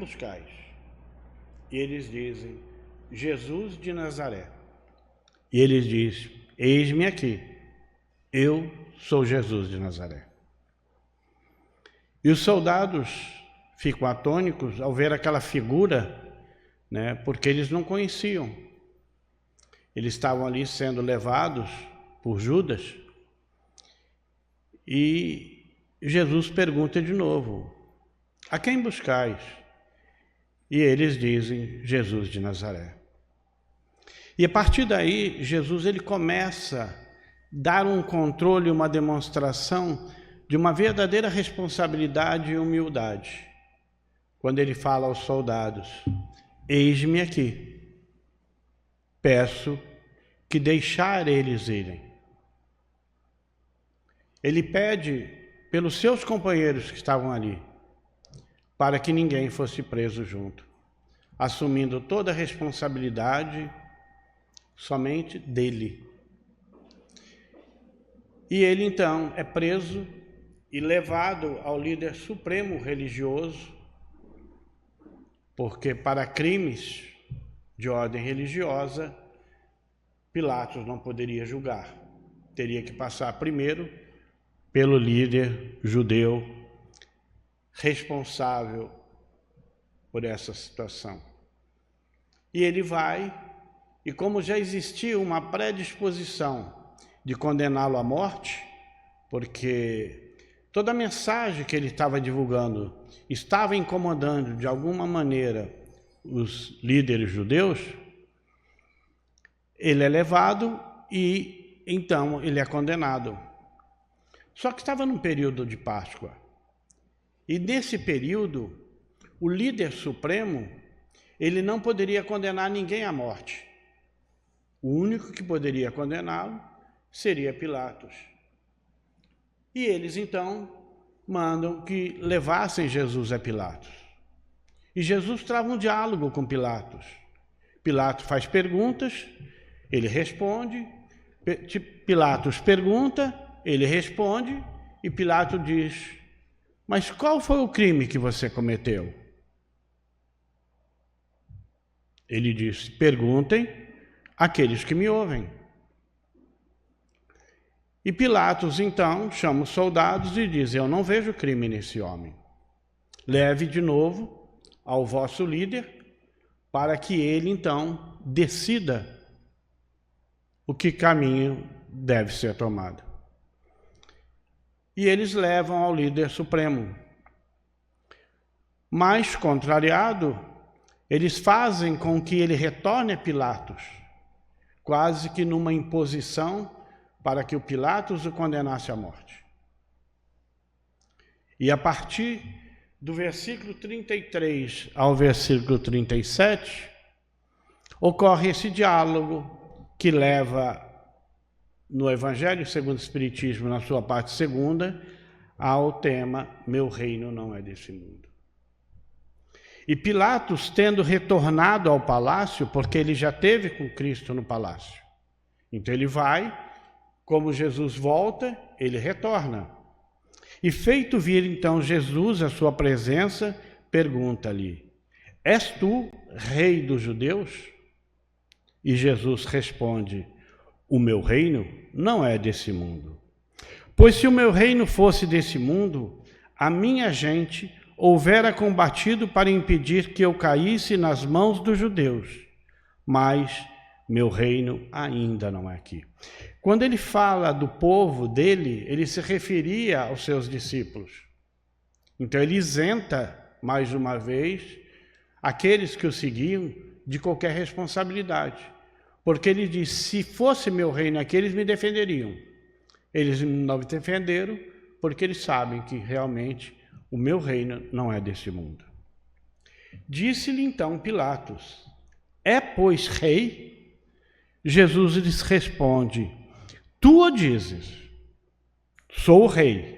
buscais? E eles dizem: Jesus de Nazaré. E eles dizem: eis-me aqui, eu sou Jesus de Nazaré. E os soldados ficam atônicos ao ver aquela figura, né, porque eles não conheciam. Eles estavam ali sendo levados por Judas. E Jesus pergunta de novo: a quem buscais? E eles dizem: Jesus de Nazaré. E a partir daí, Jesus ele começa a dar um controle, uma demonstração de uma verdadeira responsabilidade e humildade. Quando ele fala aos soldados: eis-me aqui, peço que deixar eles irem. Ele pede pelos seus companheiros que estavam ali, para que ninguém fosse preso junto, assumindo toda a responsabilidade somente dele. E ele então é preso e levado ao líder supremo religioso, porque para crimes de ordem religiosa, Pilatos não poderia julgar. Teria que passar primeiro pelo líder judeu responsável por essa situação. E ele vai, e como já existia uma predisposição de condená-lo à morte, porque toda a mensagem que ele estava divulgando estava incomodando de alguma maneira os líderes judeus, ele é levado e então ele é condenado. Só que estava num período de Páscoa. E nesse período, o líder supremo, ele não poderia condenar ninguém à morte. O único que poderia condená-lo seria Pilatos. E eles então mandam que levassem Jesus a Pilatos. E Jesus trava um diálogo com Pilatos. Pilatos faz perguntas, ele responde. Pilatos pergunta, ele responde, e Pilatos diz: mas qual foi o crime que você cometeu? Ele diz: perguntem àqueles que me ouvem. E Pilatos então chama os soldados e diz: eu não vejo crime nesse homem. Leve de novo ao vosso líder, para que ele então decida o que caminho deve ser tomado. E eles levam ao líder supremo. Mas, contrariado, eles fazem com que ele retorne a Pilatos, quase que numa imposição para que o Pilatos o condenasse à morte. E a partir do versículo 33 ao versículo 37, ocorre esse diálogo que leva no Evangelho segundo o Espiritismo, na sua parte segunda, ao tema: meu reino não é desse mundo. E Pilatos, tendo retornado ao palácio, porque ele já esteve com Cristo no palácio, então ele vai, como Jesus volta, ele retorna. E feito vir então Jesus à sua presença, pergunta-lhe: és tu rei dos judeus? E Jesus responde: o meu reino não é desse mundo. Pois se o meu reino fosse desse mundo, a minha gente houvera combatido para impedir que eu caísse nas mãos dos judeus. Mas meu reino ainda não é aqui. Quando ele fala do povo dele, ele se referia aos seus discípulos. Então ele isenta, mais uma vez, aqueles que o seguiam de qualquer responsabilidade. Porque ele diz: se fosse meu reino aqui, eles me defenderiam. Eles não me defenderam porque eles sabem que realmente o meu reino não é desse mundo. Disse-lhe então Pilatos: é, pois, rei? Jesus lhes responde: tu o dizes, sou o rei.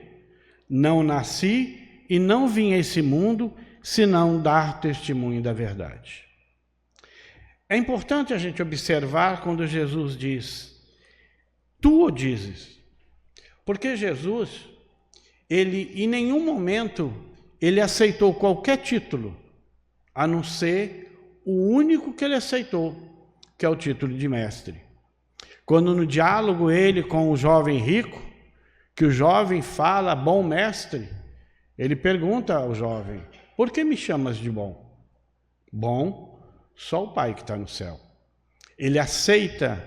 Não nasci e não vim a esse mundo senão dar testemunho da verdade. É importante a gente observar quando Jesus diz: tu o dizes. Porque Jesus, ele em nenhum momento ele aceitou qualquer título a não ser o único que ele aceitou, que é o título de mestre. Quando no diálogo ele com o jovem rico, que o jovem fala, bom mestre, ele pergunta ao jovem, por que me chamas de bom? Bom, só o Pai que está no céu. Ele aceita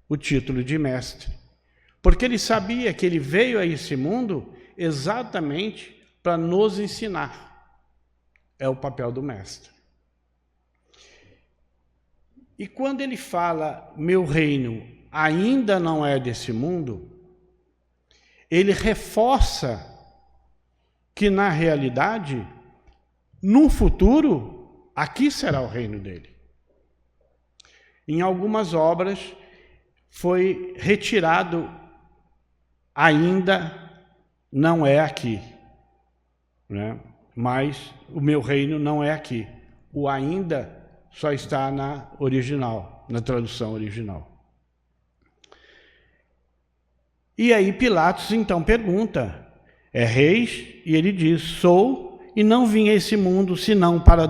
o título de mestre, porque ele sabia que ele veio a esse mundo exatamente para nos ensinar. É o papel do mestre. E quando ele fala, meu reino ainda não é desse mundo, ele reforça que, na realidade, no futuro, aqui será o reino dele. Em algumas obras foi retirado, ainda não é aqui, né? Mas o meu reino não é aqui. O ainda só está na original, na tradução original. E aí Pilatos então pergunta, é rei? E ele diz, sou e não vim a esse mundo senão para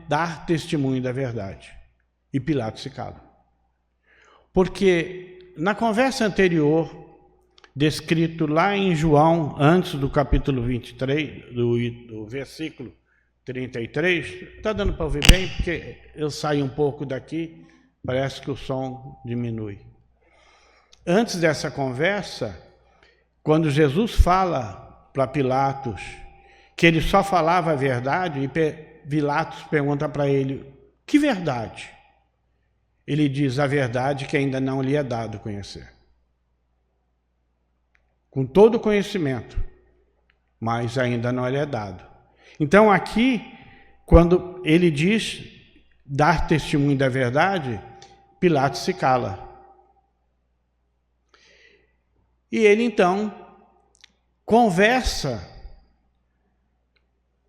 dar testemunho da verdade. E Pilatos se cala. Porque na conversa anterior, descrito lá em João, antes do capítulo 23, do versículo 33, está dando para ouvir bem, porque eu saio um pouco daqui, parece que o som diminui. Antes dessa conversa, quando Jesus fala para Pilatos que ele só falava a verdade, e Pilatos pergunta para ele, que verdade? Ele diz a verdade que ainda não lhe é dado conhecer. Com todo o conhecimento, mas ainda não lhe é dado. Então aqui, quando ele diz dar testemunho da verdade, Pilatos se cala. E ele então conversa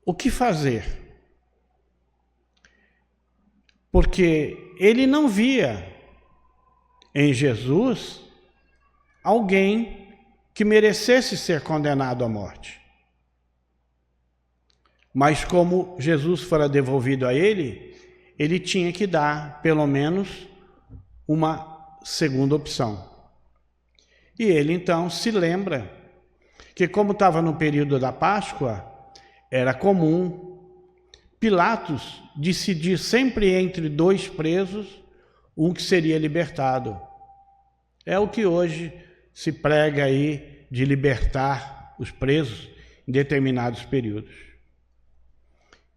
o que fazer. Porque ele não via em Jesus alguém que merecesse ser condenado à morte. Mas como Jesus fora devolvido a ele, ele tinha que dar pelo menos uma segunda opção. E ele então se lembra que, como estava no período da Páscoa, era comum Pilatos decidir sempre entre dois presos, um que seria libertado. É o que hoje se prega aí de libertar os presos em determinados períodos.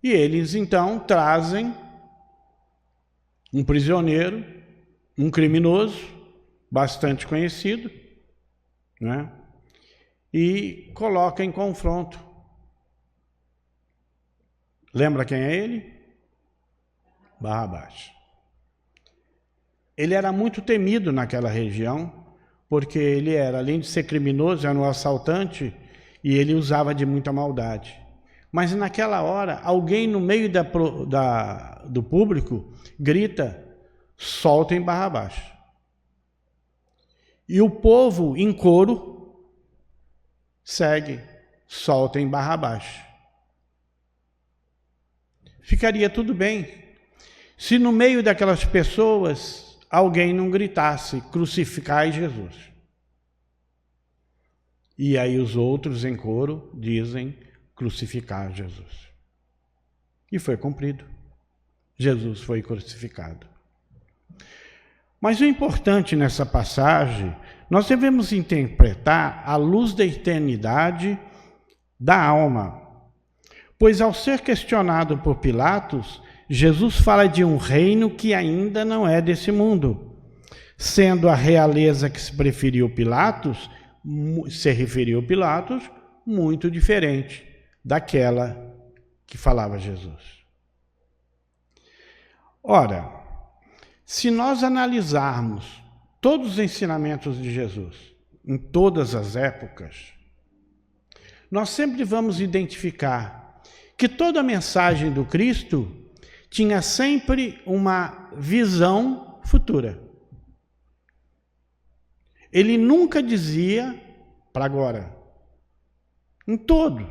E eles então trazem um prisioneiro, um criminoso, bastante conhecido, né? E coloca em confronto. Lembra quem é ele? Barrabás. Ele era muito temido naquela região, porque ele era, além de ser criminoso, era um assaltante e ele usava de muita maldade. Mas naquela hora, alguém no meio do público grita, soltem Barrabás. E o povo, em coro, segue, soltem Barrabás. Ficaria tudo bem se no meio daquelas pessoas alguém não gritasse, crucificai Jesus. E aí os outros em coro dizem, crucificar Jesus. E foi cumprido. Jesus foi crucificado. Mas o importante nessa passagem, nós devemos interpretar à luz da eternidade da alma. Pois ao ser questionado por Pilatos, Jesus fala de um reino que ainda não é desse mundo, sendo a realeza que se referiu Pilatos muito diferente daquela que falava Jesus. Ora, se nós analisarmos todos os ensinamentos de Jesus, em todas as épocas, nós sempre vamos identificar que toda a mensagem do Cristo tinha sempre uma visão futura. Ele nunca dizia para agora. Em todo.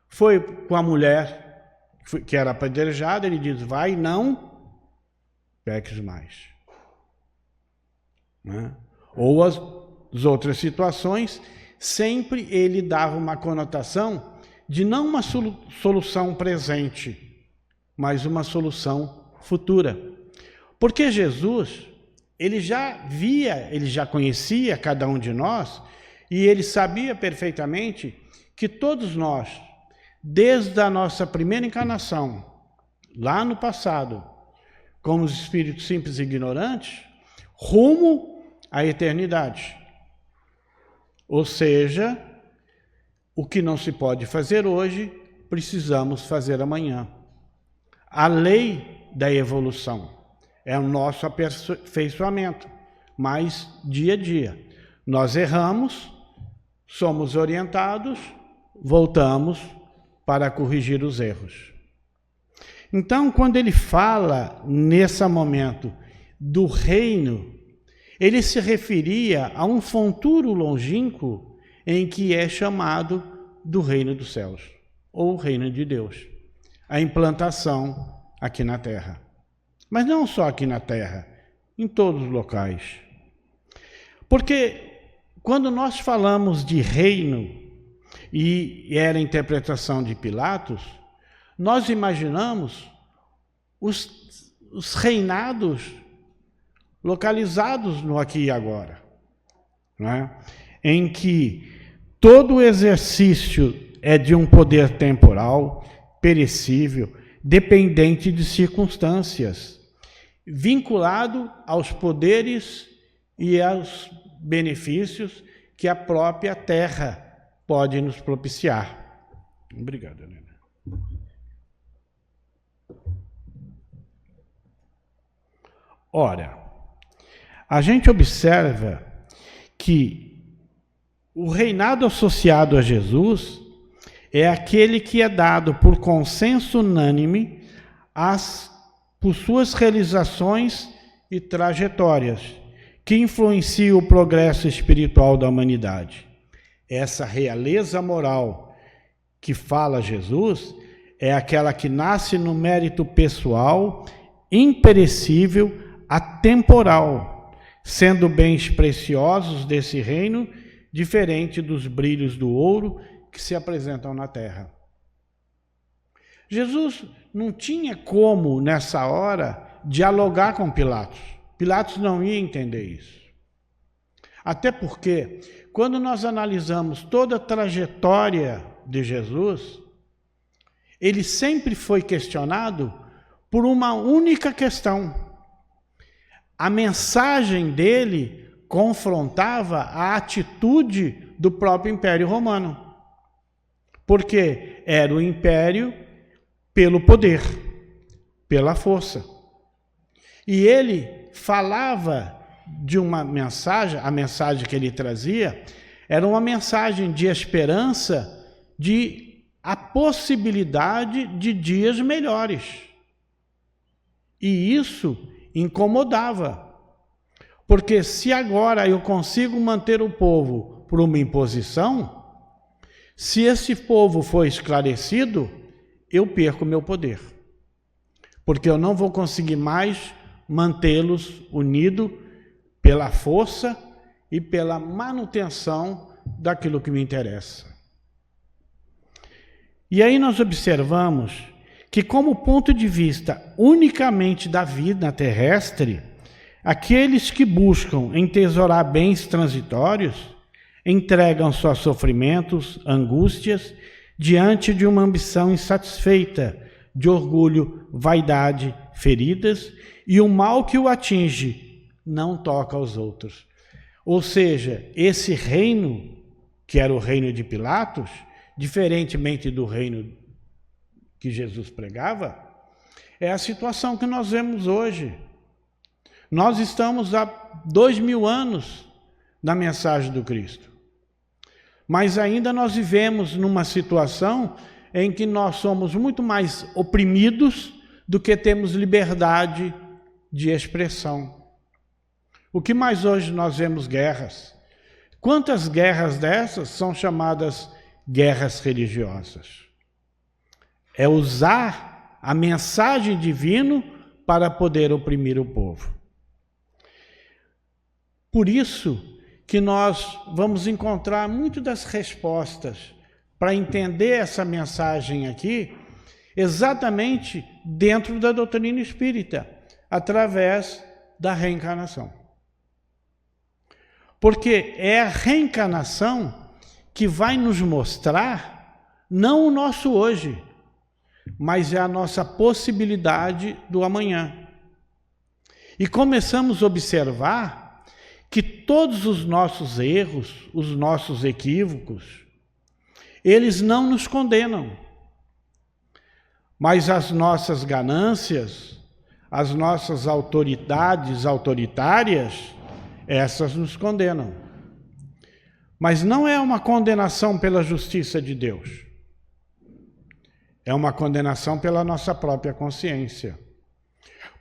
Foi com a mulher que era apedrejado, ele diz, vai, não peques mais. Né? Ou as outras situações, sempre ele dava uma conotação de não uma solução presente, mas uma solução futura. Porque Jesus, ele já via, ele já conhecia cada um de nós, e ele sabia perfeitamente que todos nós, desde a nossa primeira encarnação, lá no passado, como os espíritos simples e ignorantes, rumo à eternidade. Ou seja, o que não se pode fazer hoje, precisamos fazer amanhã. A lei da evolução é o nosso aperfeiçoamento, mas dia a dia. Nós erramos, somos orientados, voltamos para corrigir os erros. Então, quando ele fala, nesse momento, do reino, ele se referia a um futuro longínquo em que é chamado do reino dos céus, ou reino de Deus, a implantação aqui na Terra. Mas não só aqui na Terra, em todos os locais. Porque quando nós falamos de reino, e era a interpretação de Pilatos, nós imaginamos os reinados localizados no aqui e agora, não é? Em que todo o exercício é de um poder temporal, perecível, dependente de circunstâncias, vinculado aos poderes e aos benefícios que a própria terra pode nos propiciar. Obrigado, Helena. Ora, a gente observa que o reinado associado a Jesus é aquele que é dado por consenso unânime por suas realizações e trajetórias, que influencia o progresso espiritual da humanidade. Essa realeza moral que fala Jesus é aquela que nasce no mérito pessoal, imperecível, atemporal, sendo bens preciosos desse reino, diferente dos brilhos do ouro que se apresentam na terra. Jesus não tinha como, nessa hora, dialogar com Pilatos. Pilatos não ia entender isso. Até porque, quando nós analisamos toda a trajetória de Jesus, ele sempre foi questionado por uma única questão. A mensagem dele confrontava a atitude do próprio Império Romano. Porque era o império pelo poder, pela força. E ele falava de uma mensagem, a mensagem que ele trazia era uma mensagem de esperança, de a possibilidade de dias melhores. E isso incomodava. Porque se agora eu consigo manter o povo por uma imposição, se esse povo for esclarecido, eu perco meu poder. Porque eu não vou conseguir mais mantê-los unidos pela força e pela manutenção daquilo que me interessa. E aí nós observamos que, como ponto de vista unicamente da vida terrestre, aqueles que buscam entesourar bens transitórios entregam seus sofrimentos, angústias, diante de uma ambição insatisfeita, de orgulho, vaidade, feridas, e o mal que o atinge não toca aos outros. Ou seja, esse reino, que era o reino de Pilatos, diferentemente do reino que Jesus pregava, é a situação que nós vemos hoje. Nós estamos há 2000 anos da mensagem do Cristo. Mas ainda nós vivemos numa situação em que nós somos muito mais oprimidos do que temos liberdade de expressão. O que mais hoje nós vemos guerras? Quantas guerras dessas são chamadas guerras religiosas? É usar a mensagem divina para poder oprimir o povo. Por isso que nós vamos encontrar muito das respostas para entender essa mensagem aqui, exatamente dentro da doutrina espírita, através da reencarnação. Porque é a reencarnação que vai nos mostrar, não o nosso hoje, mas é a nossa possibilidade do amanhã. E começamos a observar que todos os nossos erros, os nossos equívocos, eles não nos condenam, mas as nossas ganâncias, as nossas autoridades autoritárias, essas nos condenam. Mas não é uma condenação pela justiça de Deus. É uma condenação pela nossa própria consciência.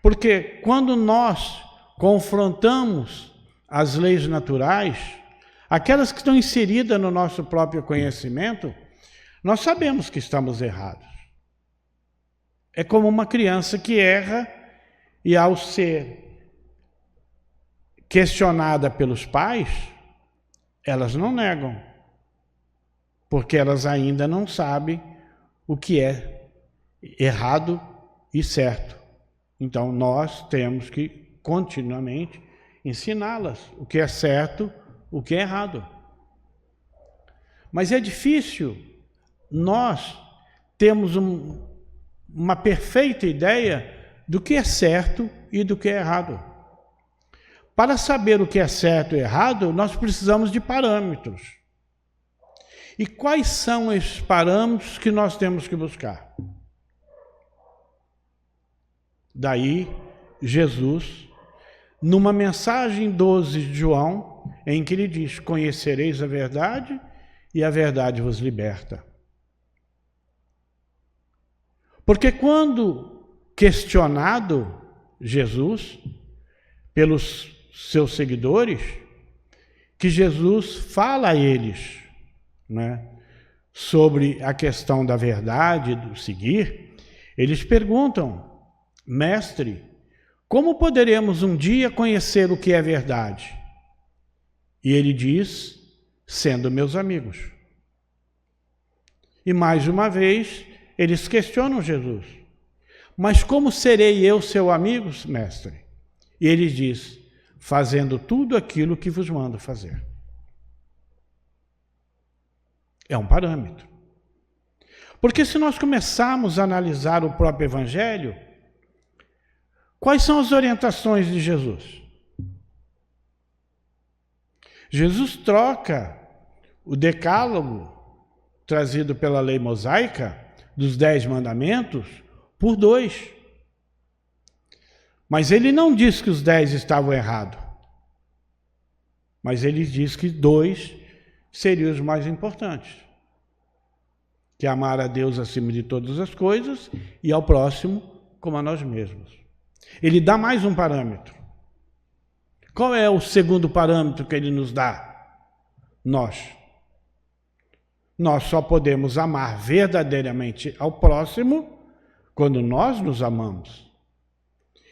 Porque quando nós confrontamos as leis naturais, aquelas que estão inseridas no nosso próprio conhecimento, nós sabemos que estamos errados. É como uma criança que erra e, ao ser questionada pelos pais, elas não negam, porque elas ainda não sabem o que é errado e certo. Então, nós temos que continuamente ensiná-las o que é certo, o que é errado. Mas é difícil nós termos uma perfeita ideia do que é certo e do que é errado. Para saber o que é certo e errado, nós precisamos de parâmetros. E quais são esses parâmetros que nós temos que buscar? Daí, Jesus, numa mensagem 12 de João, em que ele diz: conhecereis a verdade e a verdade vos liberta. Porque quando questionado Jesus pelos seus seguidores, que Jesus fala a eles, né, sobre a questão da verdade, do seguir, eles perguntam: mestre, como poderemos um dia conhecer o que é verdade? E ele diz: sendo meus amigos. E mais uma vez, eles questionam Jesus: mas como serei eu seu amigo, mestre? E ele diz: fazendo tudo aquilo que vos mando fazer. É um parâmetro. Porque se nós começarmos a analisar o próprio Evangelho, quais são as orientações de Jesus? Jesus troca o decálogo trazido pela lei mosaica, dos 10 mandamentos, por 2. Mas ele não diz que os 10 estavam errados. Mas ele diz que 2 seriam os mais importantes. Que é amar a Deus acima de todas as coisas e ao próximo como a nós mesmos. Ele dá mais um parâmetro. Qual é o segundo parâmetro que ele nos dá? Nós. Nós só podemos amar verdadeiramente ao próximo quando nós nos amamos.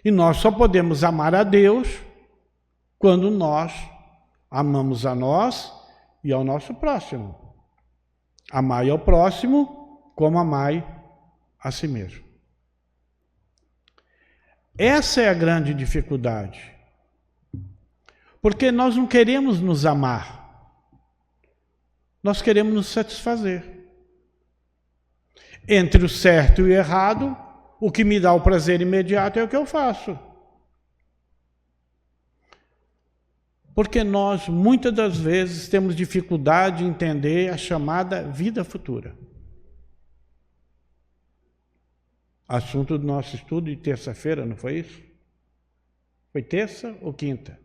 E nós só podemos amar a Deus quando nós amamos a nós e ao nosso próximo. Amai ao próximo como amai a si mesmo. Essa é a grande dificuldade. Porque nós não queremos nos amar. Nós queremos nos satisfazer. Entre o certo e o errado, o que me dá o prazer imediato é o que eu faço. Porque nós, muitas das vezes, temos dificuldade em entender a chamada vida futura. Assunto do nosso estudo de terça-feira, não foi isso? Foi terça ou quinta?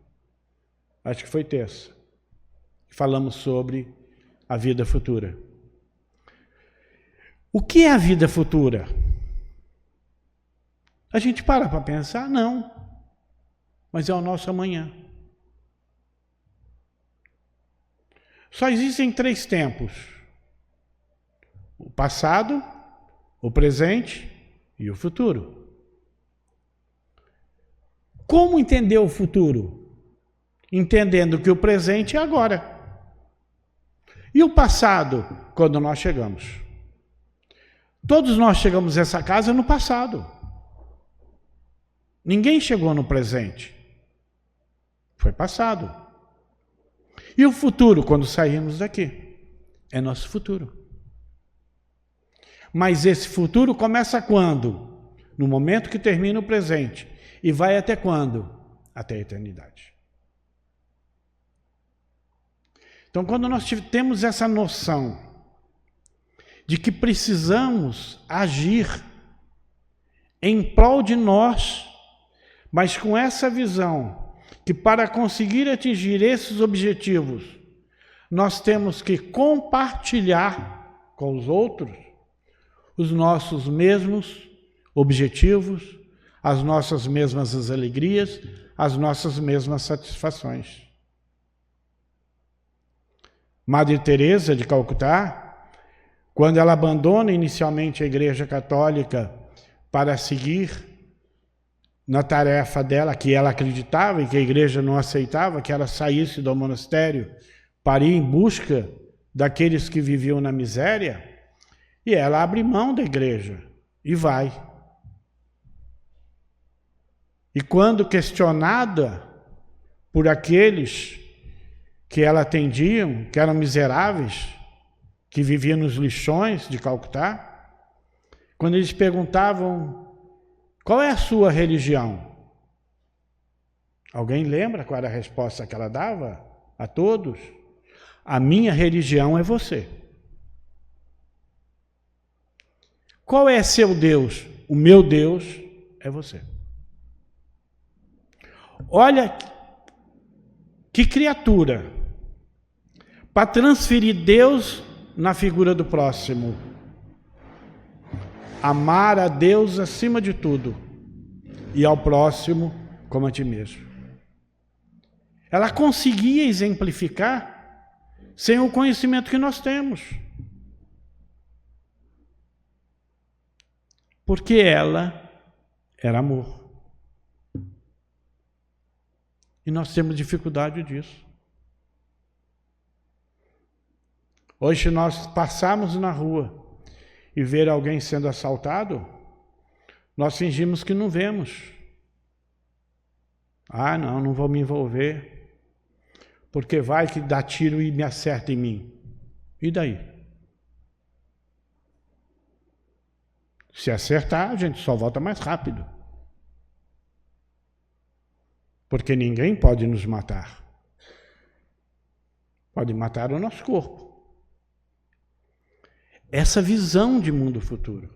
Acho que foi terça. Falamos sobre a vida futura. O que é a vida futura? A gente para pensar? Não. Mas é o nosso amanhã. Só existem 3 tempos: o passado, o presente e o futuro. Como entender o futuro? Entendendo que o presente é agora. E o passado, quando nós chegamos? Todos nós chegamos a essa casa no passado. Ninguém chegou no presente. Foi passado. E o futuro, quando sairmos daqui? É nosso futuro. Mas esse futuro começa quando? No momento que termina o presente. E vai até quando? Até a eternidade. Então, quando nós temos essa noção de que precisamos agir em prol de nós, mas com essa visão que para conseguir atingir esses objetivos, nós temos que compartilhar com os outros os nossos mesmos objetivos, as nossas mesmas alegrias, as nossas mesmas satisfações. Madre Teresa de Calcutá, quando ela abandona inicialmente a Igreja Católica para seguir na tarefa dela, que ela acreditava e que a Igreja não aceitava, que ela saísse do monastério para ir em busca daqueles que viviam na miséria, e ela abre mão da Igreja e vai. E quando questionada por aqueles que ela atendiam, que eram miseráveis, que viviam nos lixões de Calcutá, quando eles perguntavam, qual é a sua religião? Alguém lembra qual era a resposta que ela dava a todos? A minha religião é você. Qual é seu Deus? O meu Deus é você. Olha que criatura para transferir Deus na figura do próximo. Amar a Deus acima de tudo e ao próximo como a ti mesmo. Ela conseguia exemplificar sem o conhecimento que nós temos. Porque ela era amor. E nós temos dificuldade disso. Hoje, se nós passarmos na rua e ver alguém sendo assaltado, nós fingimos que não vemos. Ah, não vou me envolver, porque vai que dá tiro e me acerta em mim. E daí? Se acertar, a gente só volta mais rápido. Porque ninguém pode nos matar. Pode matar o nosso corpo. Essa visão de mundo futuro.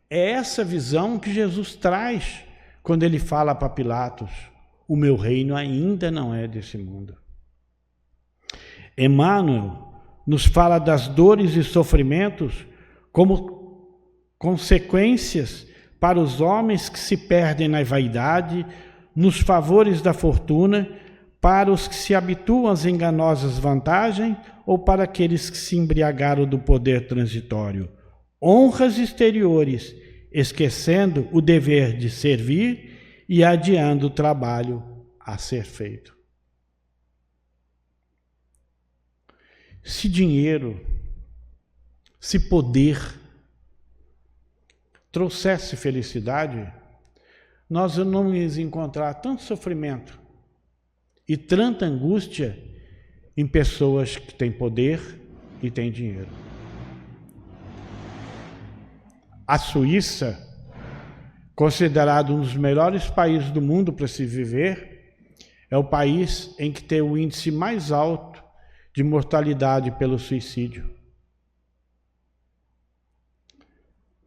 É essa visão que Jesus traz quando ele fala para Pilatos, o meu reino ainda não é desse mundo. Emmanuel nos fala das dores e sofrimentos como consequências para os homens que se perdem na vaidade, nos favores da fortuna, para os que se habituam às enganosas vantagens ou para aqueles que se embriagaram do poder transitório. Honras exteriores, esquecendo o dever de servir e adiando o trabalho a ser feito. Se dinheiro, se poder trouxesse felicidade, nós não íamos encontrar tanto sofrimento e tanta angústia em pessoas que têm poder e têm dinheiro. A Suíça, considerado um dos melhores países do mundo para se viver, é o país em que tem o índice mais alto de mortalidade pelo suicídio.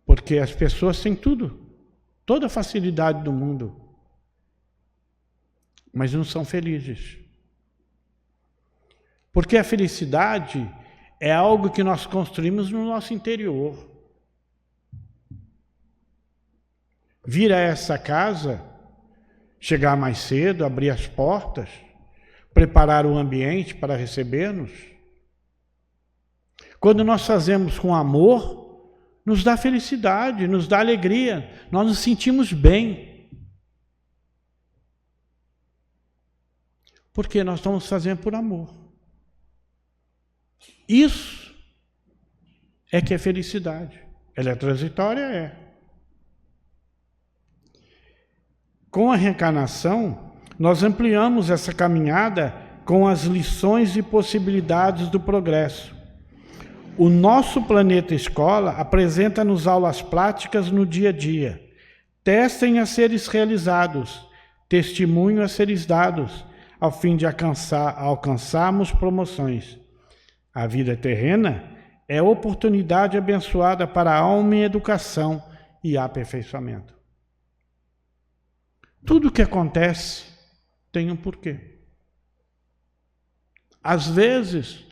Porque as pessoas têm tudo, toda a facilidade do mundo, mas não são felizes. Porque a felicidade é algo que nós construímos no nosso interior. Vir a essa casa, chegar mais cedo, abrir as portas, preparar o ambiente para receber-nos. Quando nós fazemos com amor, nos dá felicidade, nos dá alegria, nós nos sentimos bem. Porque nós estamos fazendo por amor. Isso é que é felicidade. Ela é transitória? É. Com a reencarnação, nós ampliamos essa caminhada com as lições e possibilidades do progresso. O nosso planeta escola apresenta-nos aulas práticas no dia a dia, testem a seres realizados, testemunho a seres dados, ao fim de alcançarmos promoções. A vida terrena é oportunidade abençoada para a alma em educação e aperfeiçoamento. Tudo o que acontece tem um porquê. Às vezes,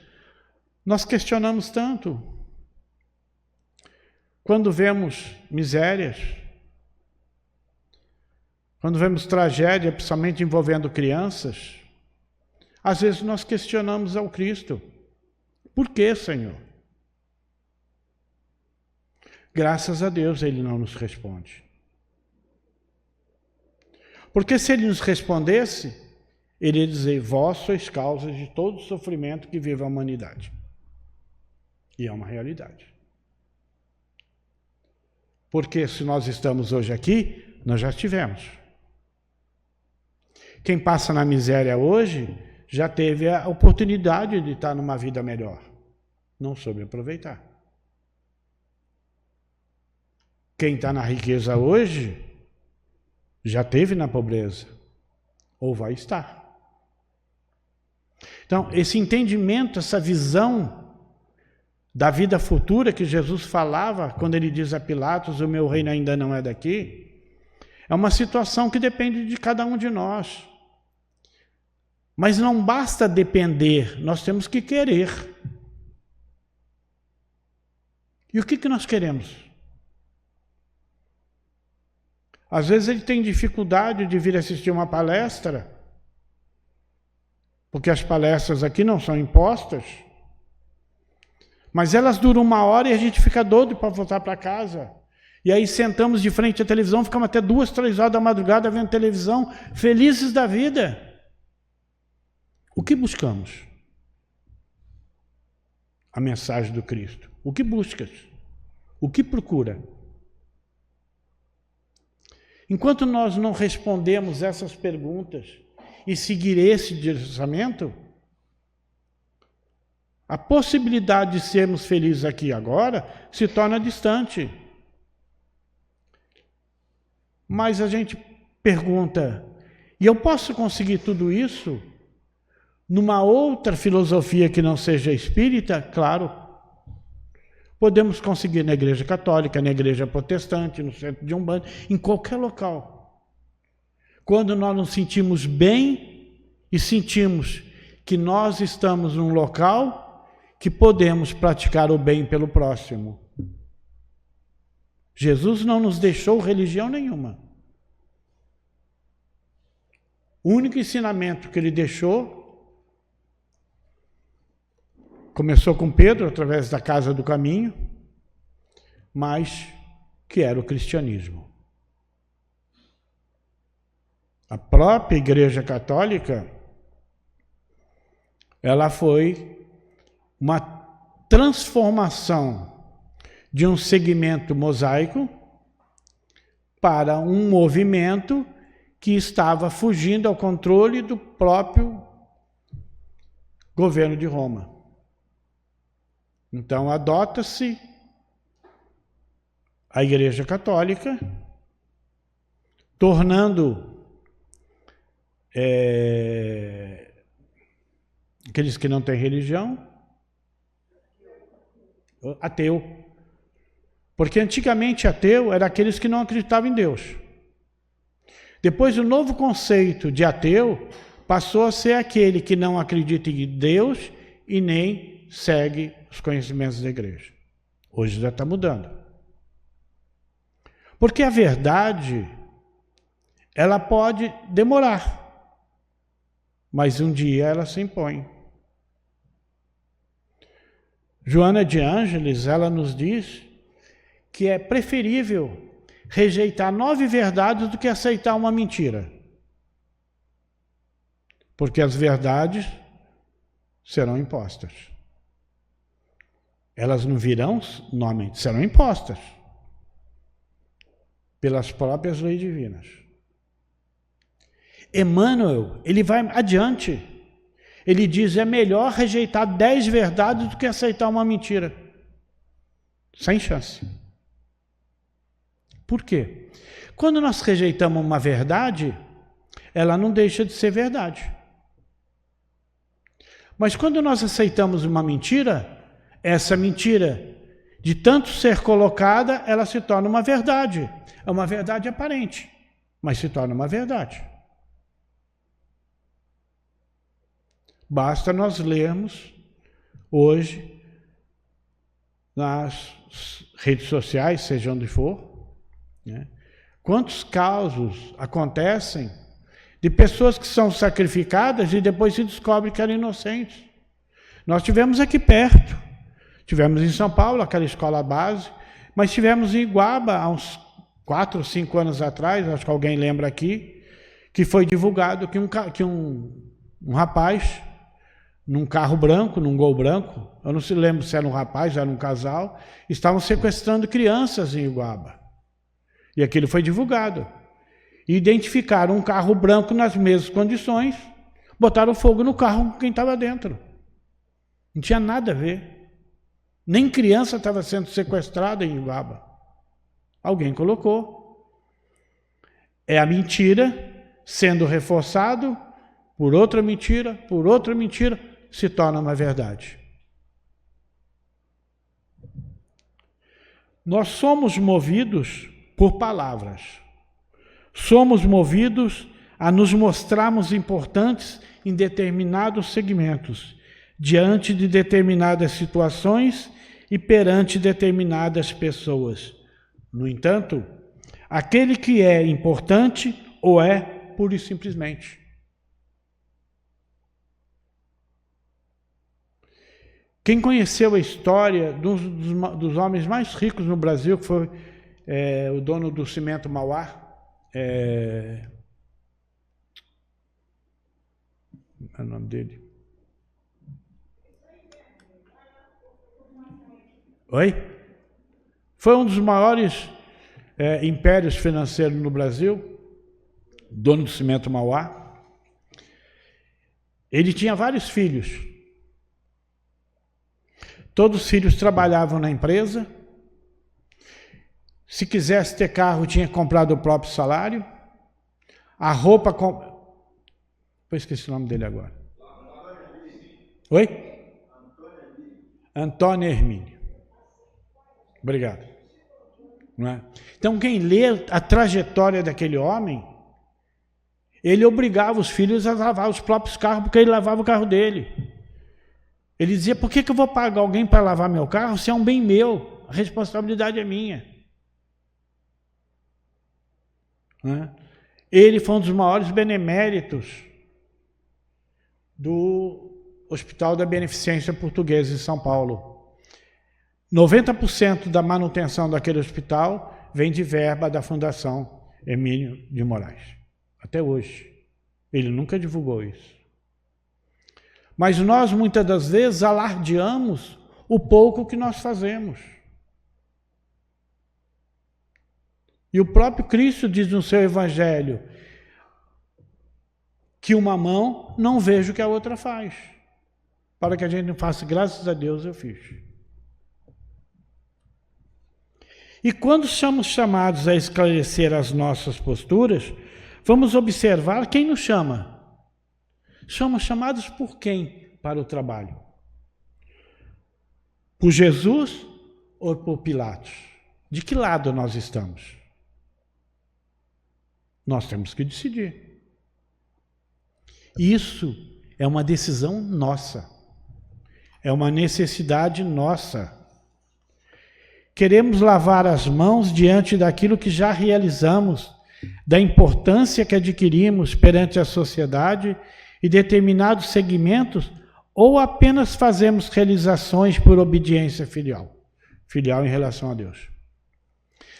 nós questionamos tanto. Quando vemos misérias, quando vemos tragédia, principalmente envolvendo crianças, às vezes nós questionamos ao Cristo. Por que, Senhor? Graças a Deus Ele não nos responde. Porque se Ele nos respondesse, Ele ia dizer, vós sois causa de todo o sofrimento que vive a humanidade. E é uma realidade. Porque se nós estamos hoje aqui, nós já estivemos. Quem passa na miséria hoje, já teve a oportunidade de estar numa vida melhor. Não soube aproveitar. Quem está na riqueza hoje, já teve na pobreza. Ou vai estar. Então, esse entendimento, essa visão da vida futura que Jesus falava, quando ele diz a Pilatos, o meu reino ainda não é daqui, é uma situação que depende de cada um de nós. Mas não basta depender, nós temos que querer. E o que nós queremos? Às vezes ele tem dificuldade de vir assistir uma palestra, porque as palestras aqui não são impostas, mas elas duram 1 hora e a gente fica doido para voltar para casa. E aí sentamos de frente à televisão, ficamos até 2, 3 horas da madrugada vendo televisão, felizes da vida. O que buscamos? A mensagem do Cristo. O que buscas? O que procura? Enquanto nós não respondemos essas perguntas e seguir esse direcionamento, a possibilidade de sermos felizes aqui e agora se torna distante. Mas a gente pergunta, e eu posso conseguir tudo isso numa outra filosofia que não seja espírita? Claro. Podemos conseguir na igreja católica, na igreja protestante, no centro de Umbanda, em qualquer local. Quando nós nos sentimos bem e sentimos que nós estamos num local que podemos praticar o bem pelo próximo. Jesus não nos deixou religião nenhuma. O único ensinamento que ele deixou começou com Pedro, através da Casa do Caminho, mas que era o cristianismo. A própria Igreja Católica, ela foi uma transformação de um segmento mosaico para um movimento que estava fugindo ao controle do próprio governo de Roma. Então, adota-se a Igreja Católica, tornando aqueles que não têm religião ateu. Porque antigamente ateu era aqueles que não acreditavam em Deus. Depois o novo conceito de ateu passou a ser aquele que não acredita em Deus e nem segue os conhecimentos da igreja. Hoje já está mudando. Porque a verdade, ela pode demorar, mas um dia ela se impõe. Joana de Ângeles, ela nos diz que é preferível rejeitar 9 verdades do que aceitar uma mentira. Porque as verdades serão impostas. Elas não virão normalmente, serão impostas pelas próprias leis divinas. Emmanuel, ele vai adiante. Ele diz, é melhor rejeitar 10 verdades do que aceitar uma mentira. Sem chance. Por quê? Quando nós rejeitamos uma verdade, ela não deixa de ser verdade. Mas quando nós aceitamos uma mentira, essa mentira, de tanto ser colocada, ela se torna uma verdade. É uma verdade aparente, mas se torna uma verdade. Basta nós lermos hoje nas redes sociais, seja onde for, né? Quantos casos acontecem de pessoas que são sacrificadas e depois se descobre que eram inocentes. Nós tivemos aqui perto, tivemos em São Paulo, aquela escola base, mas tivemos em Iguaba, há uns 4 ou 5 anos atrás, acho que alguém lembra aqui, que foi divulgado que um rapaz, num carro branco, num Gol branco, eu não se lembro se era um rapaz, era um casal, estavam sequestrando crianças em Iguaba. E aquilo foi divulgado. E identificaram um carro branco nas mesmas condições, botaram fogo no carro com quem estava dentro. Não tinha nada a ver. Nem criança estava sendo sequestrada em Iguaba. Alguém colocou. É a mentira sendo reforçado por outra mentira, se torna uma verdade. Nós somos movidos por palavras. Somos movidos a nos mostrarmos importantes em determinados segmentos, diante de determinadas situações e perante determinadas pessoas. No entanto, aquele que é importante o é pura e simplesmente. Quem conheceu a história dos homens mais ricos no Brasil, que foi o dono do Cimento Mauá, é o nome dele? Oi? Foi um dos maiores impérios financeiros no Brasil, dono do Cimento Mauá. Ele tinha vários filhos. Todos os filhos trabalhavam na empresa. Se quisesse ter carro, tinha comprado o próprio salário. A roupa... Eu esqueci o nome dele agora. Oi? Antônio Hermínio. Obrigado. Não é? Então, quem lê a trajetória daquele homem, ele obrigava os filhos a lavar os próprios carros, porque ele lavava o carro dele. Ele dizia, por que eu vou pagar alguém para lavar meu carro se é um bem meu? A responsabilidade é minha. Ele foi um dos maiores beneméritos do Hospital da Beneficência Portuguesa em São Paulo. 90% da manutenção daquele hospital vem de verba da Fundação Hermínio de Moraes. Até hoje. Ele nunca divulgou isso. Mas nós, muitas das vezes, alardeamos o pouco que nós fazemos. E o próprio Cristo diz no seu Evangelho que uma mão não veja o que a outra faz. Para que a gente não faça, graças a Deus eu fiz. E quando somos chamados a esclarecer as nossas posturas, vamos observar quem nos chama. Somos chamados por quem para o trabalho? Por Jesus ou por Pilatos? De que lado nós estamos? Nós temos que decidir. Isso é uma decisão nossa. É uma necessidade nossa. Queremos lavar as mãos diante daquilo que já realizamos, da importância que adquirimos perante a sociedade e determinados segmentos, ou apenas fazemos realizações por obediência filial em relação a Deus?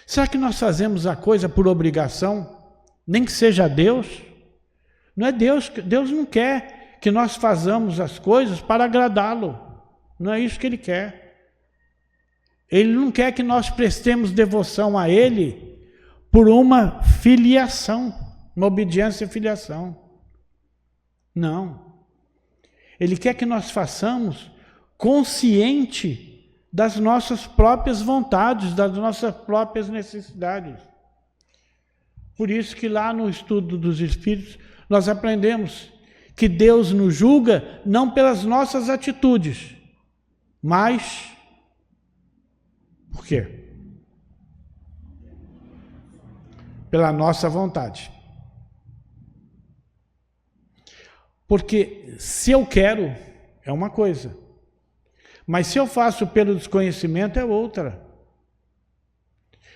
Será que nós fazemos a coisa por obrigação, nem que seja Deus? Não é Deus, Deus não quer que nós façamos as coisas para agradá-lo. Não é isso que Ele quer. Ele não quer que nós prestemos devoção a Ele por uma filiação, uma obediência e filiação. Não. Ele quer que nós façamos consciente das nossas próprias vontades, das nossas próprias necessidades. Por isso que lá no estudo dos Espíritos, nós aprendemos que Deus nos julga não pelas nossas atitudes, mas por quê? Pela nossa vontade. Porque se eu quero, é uma coisa. Mas se eu faço pelo desconhecimento, é outra.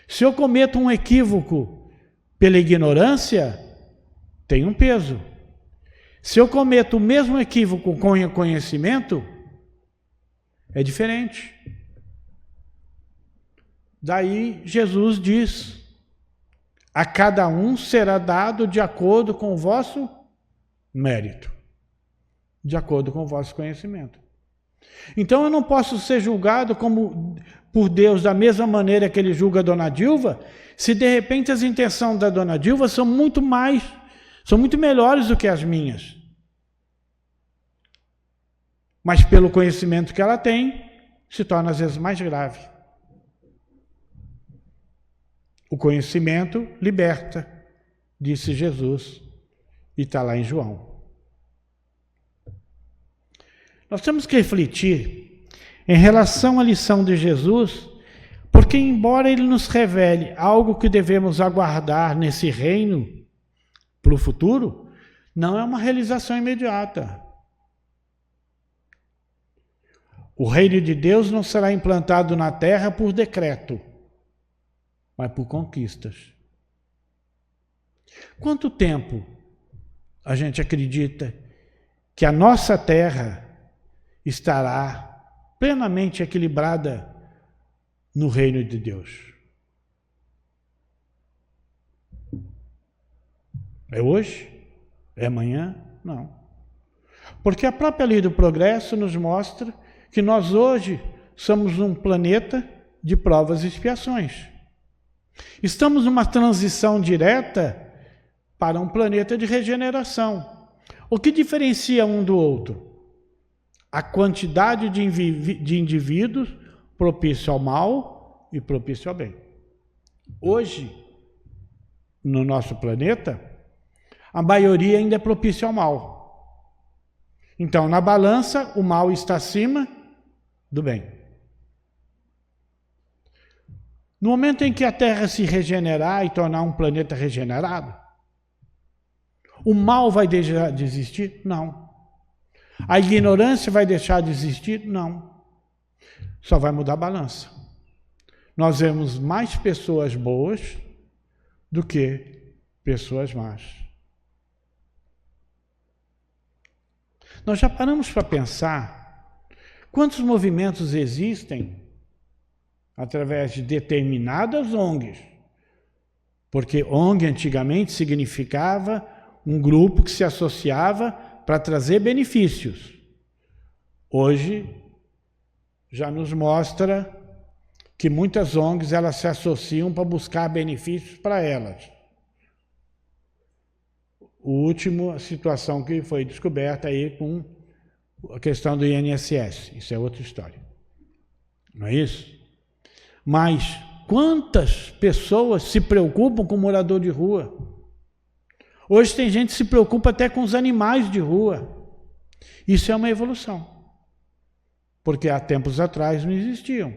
Se eu cometo um equívoco pela ignorância, tem um peso. Se eu cometo o mesmo equívoco com conhecimento, é diferente. Daí Jesus diz: a cada um será dado de acordo com o vosso mérito, de acordo com o vosso conhecimento. Então eu não posso ser julgado por Deus da mesma maneira que Ele julga a Dona Dilva, se de repente as intenções da Dona Dilva são muito melhores do que as minhas. Mas pelo conhecimento que ela tem, se torna às vezes mais grave. O conhecimento liberta, disse Jesus, e está lá em João. Nós temos que refletir em relação à lição de Jesus, porque embora Ele nos revele algo que devemos aguardar nesse reino para o futuro, não é uma realização imediata. O reino de Deus não será implantado na terra por decreto, mas por conquistas. Quanto tempo a gente acredita que a nossa terra estará plenamente equilibrada no reino de Deus? É hoje? É amanhã? Não. Porque a própria lei do progresso nos mostra que nós hoje somos um planeta de provas e expiações. Estamos numa transição direta para um planeta de regeneração. O que diferencia um do outro? A quantidade de indivíduos propício ao mal e propício ao bem. Hoje, no nosso planeta, a maioria ainda é propício ao mal. Então, na balança, o mal está acima do bem. No momento em que a Terra se regenerar e tornar um planeta regenerado, o mal vai deixar de existir? Não. A ignorância vai deixar de existir? Não. Só vai mudar a balança. Nós vemos mais pessoas boas do que pessoas más. Nós já paramos para pensar quantos movimentos existem através de determinadas ONGs. Porque ONG antigamente significava um grupo que se associava para trazer benefícios. Hoje já nos mostra que muitas ONGs elas se associam para buscar benefícios para elas. A última situação que foi descoberta aí com a questão do INSS, isso é outra história. Não é isso? Mas quantas pessoas se preocupam com o morador de rua? Hoje tem gente que se preocupa até com os animais de rua. Isso é uma evolução. Porque há tempos atrás não existiam.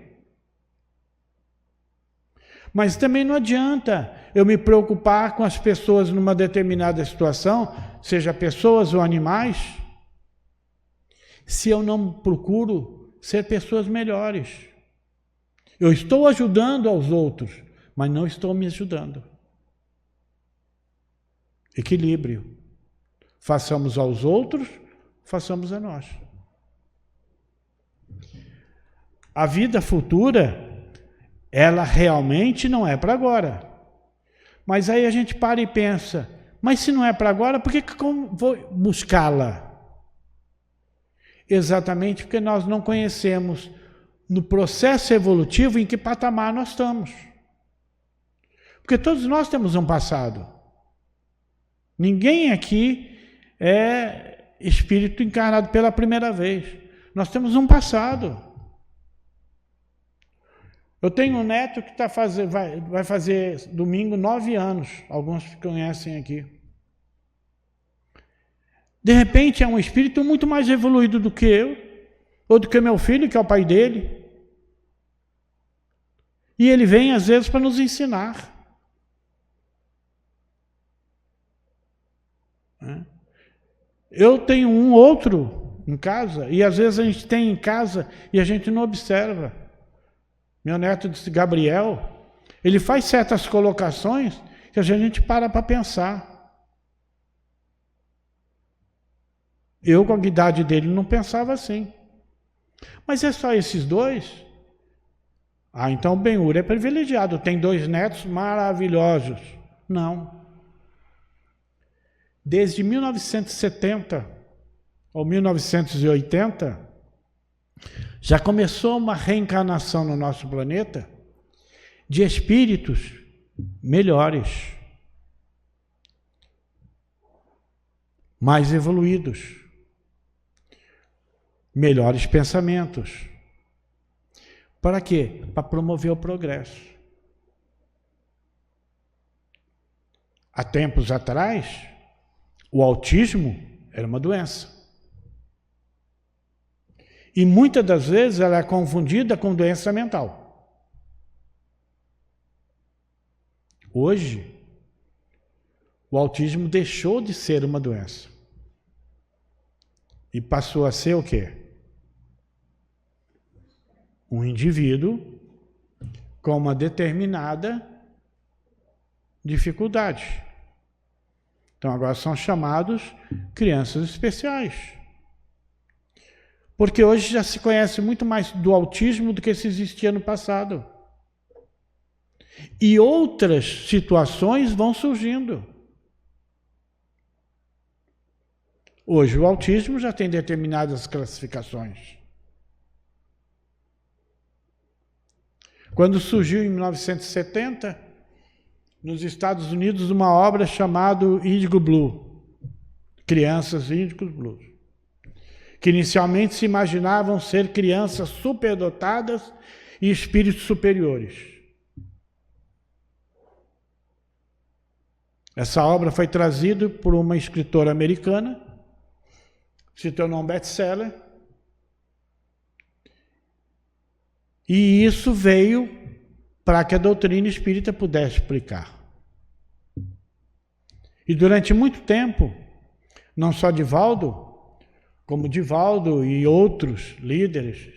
Mas também não adianta eu me preocupar com as pessoas numa determinada situação, seja pessoas ou animais, se eu não procuro ser pessoas melhores. Eu estou ajudando aos outros, mas não estou me ajudando. Equilíbrio. Façamos aos outros, façamos a nós. A vida futura ela realmente não é para agora. Mas aí a gente para e pensa, mas se não é para agora, por que eu vou buscá-la? Exatamente porque nós não conhecemos no processo evolutivo em que patamar nós estamos. Porque todos nós temos um passado. Ninguém aqui é espírito encarnado pela primeira vez. Nós temos um passado. Eu tenho um neto que vai fazer domingo 9 anos. Alguns conhecem aqui. De repente é um espírito muito mais evoluído do que eu, ou do que meu filho, que é o pai dele. E ele vem às vezes para nos ensinar. Eu tenho um outro em casa, e às vezes a gente tem em casa e a gente não observa. Meu neto Gabriel, ele faz certas colocações que a gente para pensar. Eu, com a idade dele, não pensava assim. Mas é só esses dois? Ah, então o Ben-Hur é privilegiado, tem 2 netos maravilhosos. Não. Desde 1970 ou 1980, já começou uma reencarnação no nosso planeta de espíritos melhores, mais evoluídos, melhores pensamentos. Para quê? Para promover o progresso. Há tempos atrás, o autismo era uma doença. E muitas das vezes ela é confundida com doença mental. Hoje, o autismo deixou de ser uma doença. E passou a ser o quê? Um indivíduo com uma determinada dificuldade. Então agora são chamados crianças especiais. Porque hoje já se conhece muito mais do autismo do que se existia no passado. E outras situações vão surgindo. Hoje o autismo já tem determinadas classificações. Quando surgiu em 1970, nos Estados Unidos, uma obra chamada Índigo Blue, Crianças Índigos Blues, que inicialmente se imaginavam ser crianças superdotadas e espíritos superiores. Essa obra foi trazida por uma escritora americana, se tornou um best-seller, e isso veio para que a doutrina espírita pudesse explicar. E durante muito tempo, não só Divaldo, como Divaldo e outros líderes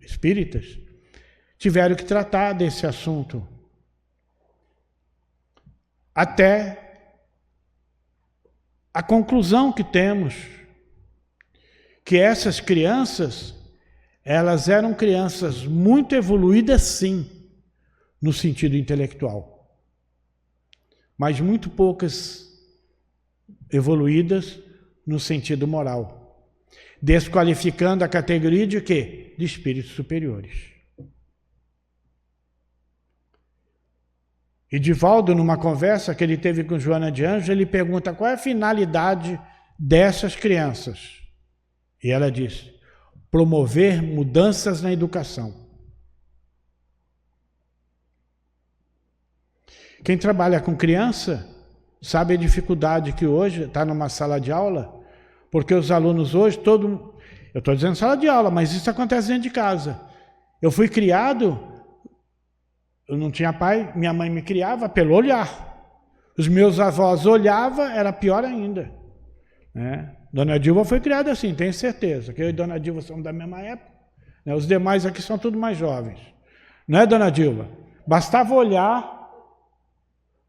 espíritas, tiveram que tratar desse assunto. Até a conclusão que temos, que essas crianças, elas eram crianças muito evoluídas, sim, no sentido intelectual, mas muito poucas evoluídas no sentido moral, desqualificando a categoria de quê? De espíritos superiores. E Divaldo, numa conversa que ele teve com Joana de Anjos, ele pergunta qual é a finalidade dessas crianças. E ela diz: promover mudanças na educação. Quem trabalha com criança sabe a dificuldade que hoje está numa sala de aula, porque os alunos hoje, eu estou dizendo sala de aula, mas isso acontece dentro de casa. Eu fui criado, eu não tinha pai, minha mãe me criava pelo olhar. Os meus avós olhavam, era pior ainda. Né? Dona Dilma foi criada assim, tenho certeza, que eu e Dona Dilma somos da mesma época. Né? Os demais aqui são tudo mais jovens. Não é, Dona Dilma? Bastava olhar.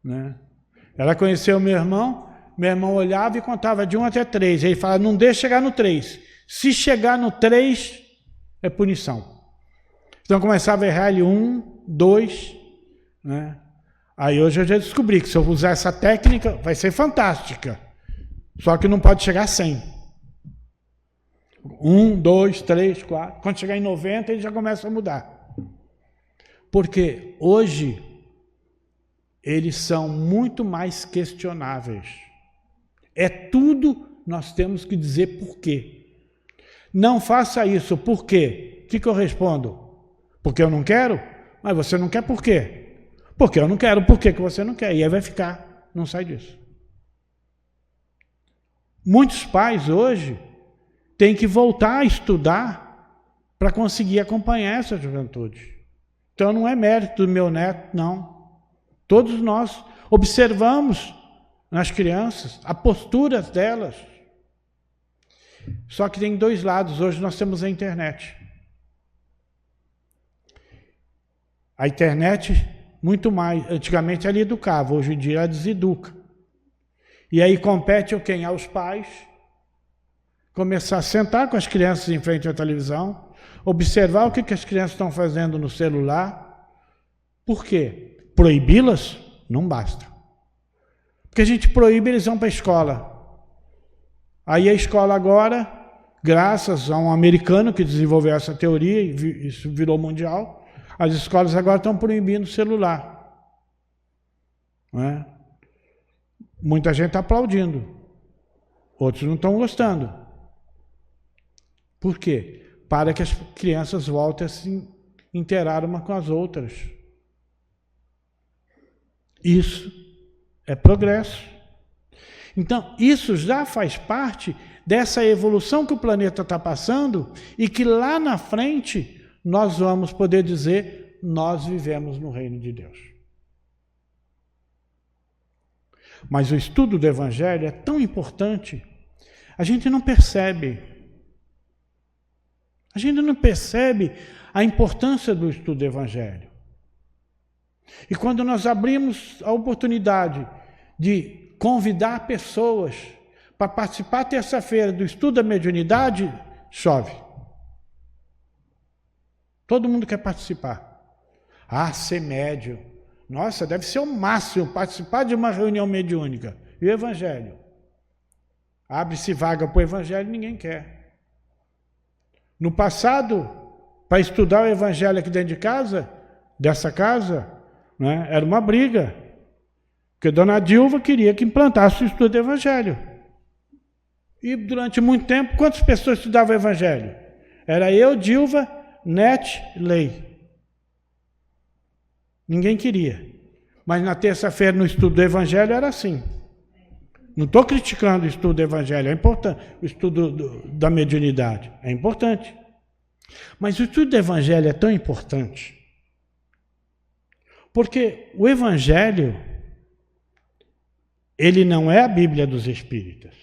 Né? Ela conheceu meu irmão olhava e contava de 1 até 3. Ele fala, não deixa chegar no 3. Se chegar no 3, é punição. Então começava a errar ali 1, 2, né? Aí hoje eu já descobri que se eu usar essa técnica vai ser fantástica. Só que não pode chegar a 100. 1, 2, 3, 4. Quando chegar em 90, ele já começa a mudar. Porque hoje eles são muito mais questionáveis. É tudo nós temos que dizer por quê. Não faça isso, por quê? O que eu respondo? Porque eu não quero? Mas você não quer por quê? Porque eu não quero, por que você não quer? E aí vai ficar, não sai disso. Muitos pais hoje têm que voltar a estudar para conseguir acompanhar essa juventude. Então não é mérito do meu neto, não. Todos nós observamos nas crianças a postura delas. Só que tem dois lados. Hoje nós temos a internet. A internet, muito mais. Antigamente ela educava, hoje em dia ela deseduca. E aí compete quem? Aos pais. Começar a sentar com as crianças em frente à televisão, observar o que as crianças estão fazendo no celular. Por quê? Proibi-las? Não basta. Porque a gente proíbe, eles vão para a escola. Aí a escola agora, graças a um americano que desenvolveu essa teoria, e isso virou mundial, as escolas agora estão proibindo o celular. Não é? Muita gente está aplaudindo. Outros não estão gostando. Por quê? Para que as crianças voltem a se inteirar uma com as outras. Isso é progresso. Então, isso já faz parte dessa evolução que o planeta está passando e que lá na frente nós vamos poder dizer, nós vivemos no reino de Deus. Mas o estudo do Evangelho é tão importante, a gente não percebe. A gente não percebe a importância do estudo do Evangelho. E quando nós abrimos a oportunidade de convidar pessoas para participar terça-feira do estudo da mediunidade, chove. Todo mundo quer participar. Ah, ser médium. Nossa, deve ser o máximo participar de uma reunião mediúnica. E o Evangelho? Abre-se vaga para o Evangelho, ninguém quer. No passado, para estudar o Evangelho aqui dentro de casa, dessa casa, né, era uma briga. Porque Dona Dilva queria que implantasse o estudo do Evangelho. E durante muito tempo, quantas pessoas estudavam o Evangelho? Era eu, Dilva, Nete, Lei. Ninguém queria. Mas na terça-feira, no estudo do Evangelho, era assim. Não estou criticando o estudo do Evangelho, é importante. O estudo da mediunidade é importante. Mas o estudo do Evangelho é tão importante porque o Evangelho, ele não é a Bíblia dos Espíritas.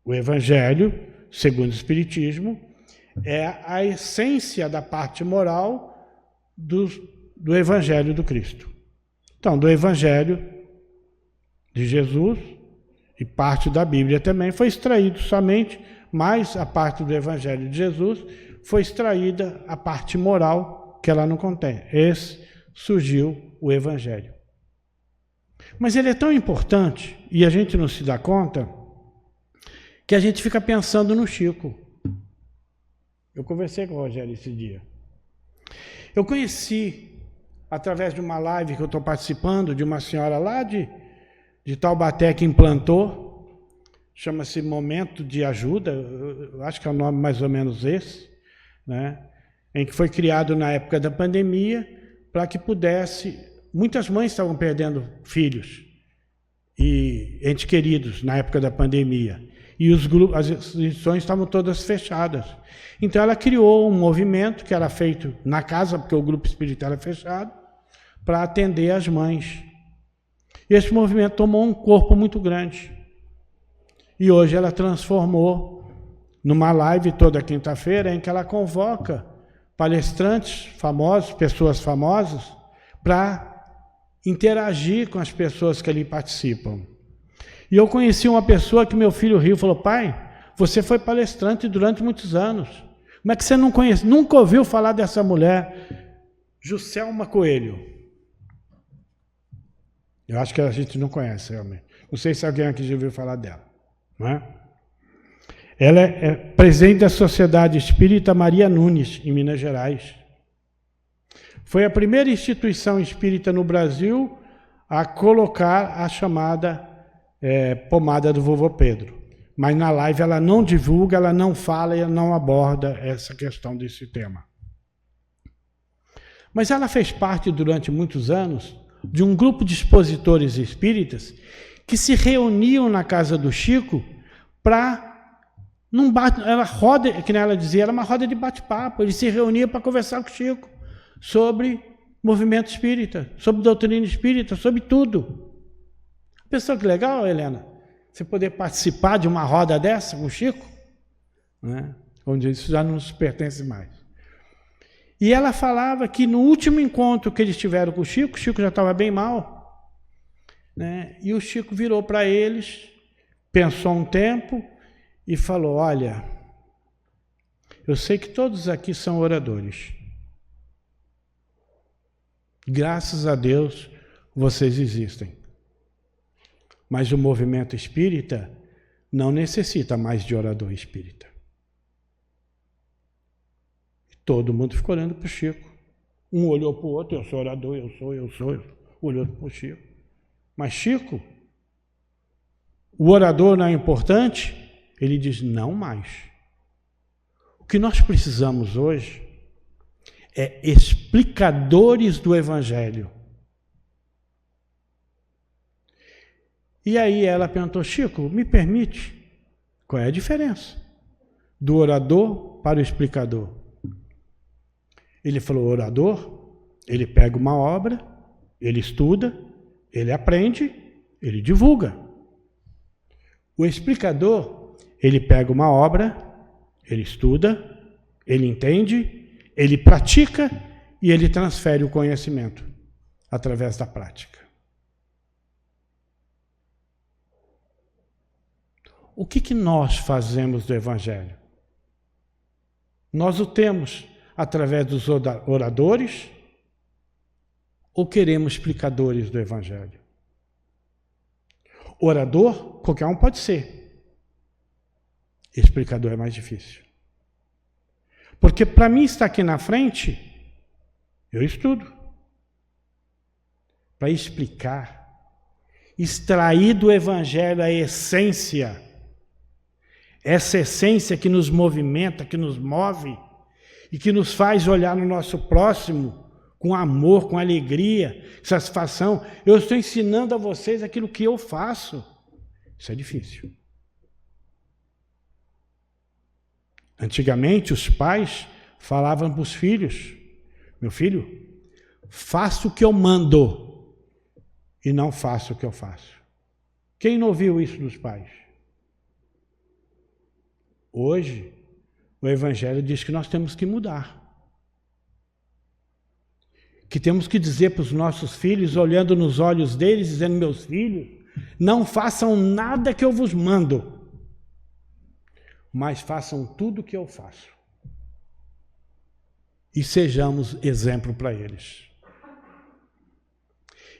O Evangelho, segundo o Espiritismo, é a essência da parte moral do Evangelho do Cristo. Então, do Evangelho de Jesus e parte da Bíblia também foi extraído somente, mas a parte do Evangelho de Jesus foi extraída a parte moral que ela não contém. Esse surgiu o Evangelho. Mas ele é tão importante, e a gente não se dá conta, que a gente fica pensando no Chico. Eu conversei com o Rogério esse dia. Eu conheci, através de uma live que eu estou participando, de uma senhora lá de Taubaté que implantou, chama-se Momento de Ajuda, eu acho que é o nome mais ou menos esse, né? Em que foi criado na época da pandemia, para que pudesse... Muitas mães estavam perdendo filhos e entes queridos na época da pandemia. E as instituições estavam todas fechadas. Então ela criou um movimento que era feito na casa, porque o grupo espiritual era fechado, para atender as mães. E esse movimento tomou um corpo muito grande. E hoje ela transformou numa live toda quinta-feira, em que ela convoca palestrantes famosos, pessoas famosas, para interagir com as pessoas que ali participam. E eu conheci uma pessoa que meu filho riu, falou, pai, você foi palestrante durante muitos anos, como é que você não conhece, nunca ouviu falar dessa mulher? Juscelma Coelho. Eu acho que a gente não conhece realmente. Não sei se alguém aqui já ouviu falar dela. Não é? Ela é presidente da Sociedade Espírita Maria Nunes, em Minas Gerais. Foi a primeira instituição espírita no Brasil a colocar a chamada pomada do vovô Pedro. Mas na live ela não divulga, ela não fala e ela não aborda essa questão desse tema. Mas ela fez parte durante muitos anos de um grupo de expositores espíritas que se reuniam na casa do Chico para... Ela roda, que ela dizia, era uma roda de bate-papo. Eles se reuniam para conversar com o Chico sobre movimento espírita, sobre doutrina espírita, sobre tudo. Pensou que legal, Helena? Você poder participar de uma roda dessa com o Chico? Né? Onde isso já não nos pertence mais. E ela falava que no último encontro que eles tiveram com o Chico já estava bem mal, né? E o Chico virou para eles, pensou um tempo e falou: olha, eu sei que todos aqui são oradores. Graças a Deus vocês existem. Mas o movimento espírita não necessita mais de orador espírita. Todo mundo ficou olhando para o Chico. Um olhou para o outro: eu sou orador, eu sou. Olhou para o Chico. Mas Chico, o orador não é importante? Ele diz: não mais. O que nós precisamos hoje é explicadores do Evangelho. E aí ela perguntou: Chico, me permite? Qual é a diferença do orador para o explicador? Ele falou: o orador, ele pega uma obra, ele estuda, ele aprende, ele divulga. O explicador, ele pega uma obra, ele estuda, ele entende, ele pratica e ele transfere o conhecimento através da prática. O que nós fazemos do Evangelho? Nós o temos através dos oradores ou queremos explicadores do Evangelho? Orador, qualquer um pode ser. Explicador é mais difícil. Porque para mim estar aqui na frente, eu estudo. Para explicar, extrair do Evangelho a essência, essa essência que nos movimenta, que nos move e que nos faz olhar no nosso próximo com amor, com alegria, satisfação. Eu estou ensinando a vocês aquilo que eu faço. Isso é difícil. Antigamente, os pais falavam para os filhos: meu filho, faça o que eu mando e não faça o que eu faço. Quem não ouviu isso dos pais? Hoje, o Evangelho diz que nós temos que mudar. Que temos que dizer para os nossos filhos, olhando nos olhos deles, dizendo: meus filhos, não façam nada que eu vos mando, mas façam tudo o que eu faço. E sejamos exemplo para eles.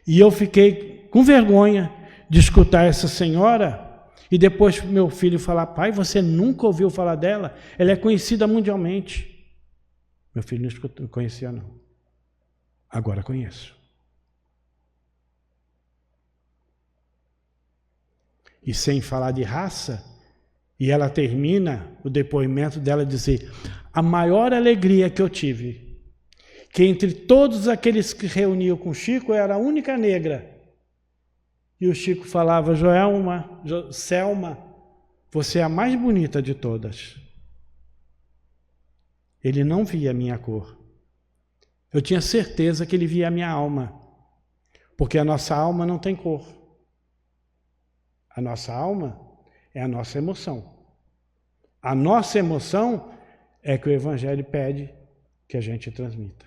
E eu fiquei com vergonha de escutar essa senhora e depois meu filho falar: pai, você nunca ouviu falar dela? Ela é conhecida mundialmente. Meu filho não conhecia, não. Agora conheço. E sem falar de raça, e ela termina o depoimento dela dizer: a maior alegria que eu tive, que entre todos aqueles que reuniam com o Chico, eu era a única negra. E o Chico falava: Selma, você é a mais bonita de todas. Ele não via a minha cor. Eu tinha certeza que ele via a minha alma, porque a nossa alma não tem cor. A nossa alma é a nossa emoção. A nossa emoção é que o Evangelho pede que a gente transmita.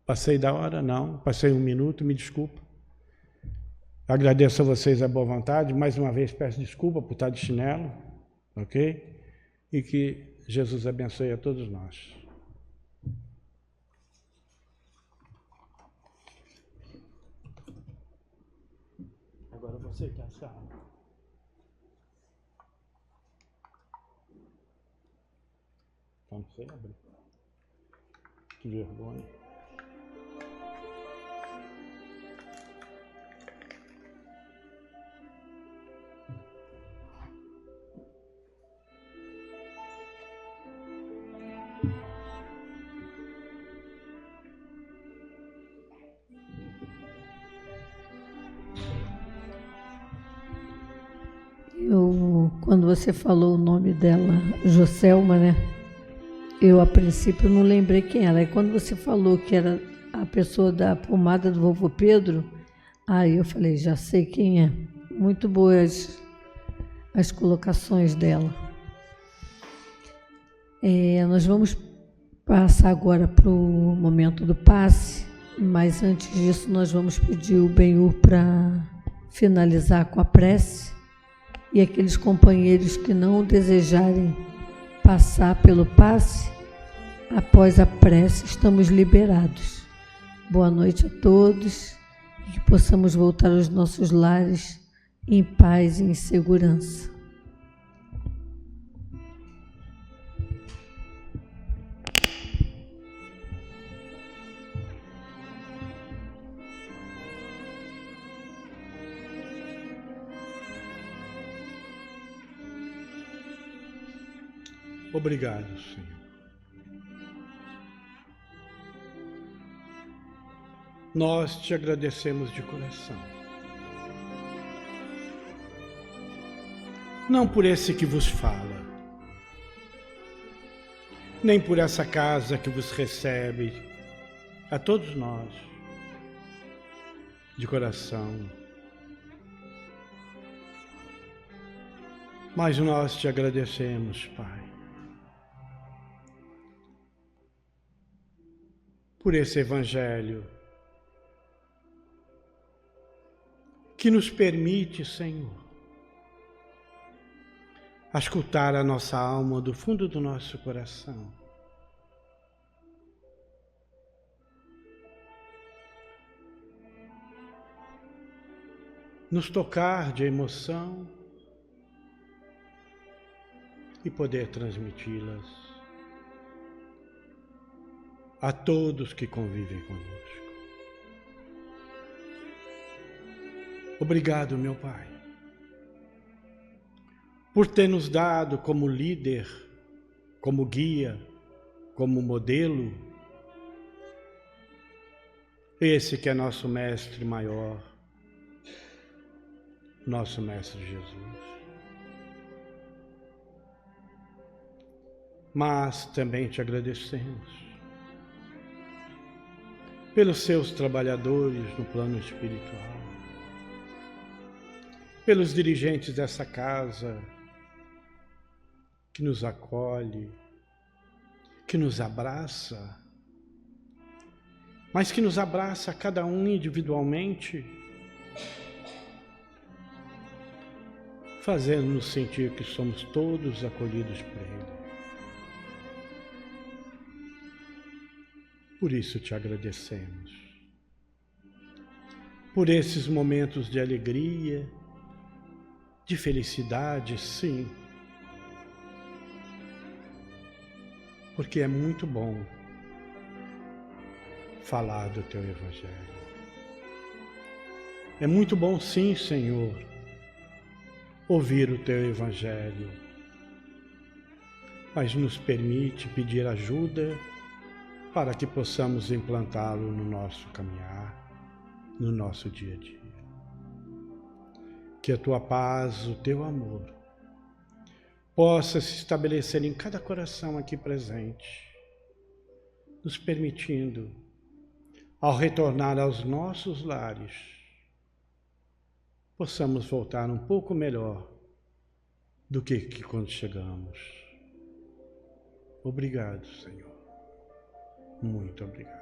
Passei da hora? Não. Passei 1 minuto, me desculpa. Agradeço a vocês a boa vontade. Mais uma vez peço desculpa por estar de chinelo, ok? E que Jesus abençoe a todos nós. agora você que sabe. Não sei abrir. Que vergonha. Quando você falou o nome dela, Joselma, né? Eu, a princípio, não lembrei quem era. E quando você falou que era a pessoa da pomada do vovô Pedro, aí eu falei, já sei quem é. Muito boas as colocações dela. Nós vamos passar agora para o momento do passe, mas antes disso nós vamos pedir o Benhur para finalizar com a prece. E aqueles companheiros que não desejarem passar pelo passe, após a prece, estamos liberados. Boa noite a todos e que possamos voltar aos nossos lares em paz e em segurança. Obrigado, Senhor. Nós te agradecemos de coração. Não por esse que vos fala, nem por essa casa que vos recebe, a todos nós, de coração. Mas nós te agradecemos, Pai, por esse Evangelho que nos permite, Senhor, escutar a nossa alma do fundo do nosso coração. Nos tocar de emoção e poder transmiti-las a todos que convivem conosco. Obrigado, meu Pai, por ter nos dado como líder, como guia, como modelo, esse que é nosso mestre maior, nosso mestre Jesus. Mas também te agradecemos pelos seus trabalhadores no plano espiritual, pelos dirigentes dessa casa que nos acolhe, que nos abraça, mas que nos abraça cada um individualmente, fazendo-nos sentir que somos todos acolhidos por Ele. Por isso te agradecemos, por esses momentos de alegria, de felicidade, sim, porque é muito bom falar do Teu Evangelho. É muito bom, sim, Senhor, ouvir o Teu Evangelho, mas nos permite pedir ajuda para que possamos implantá-lo no nosso caminhar, no nosso dia a dia. Que a Tua paz, o Teu amor, possa se estabelecer em cada coração aqui presente, nos permitindo, ao retornar aos nossos lares, possamos voltar um pouco melhor do que quando chegamos. Obrigado, Senhor. Muito obrigado.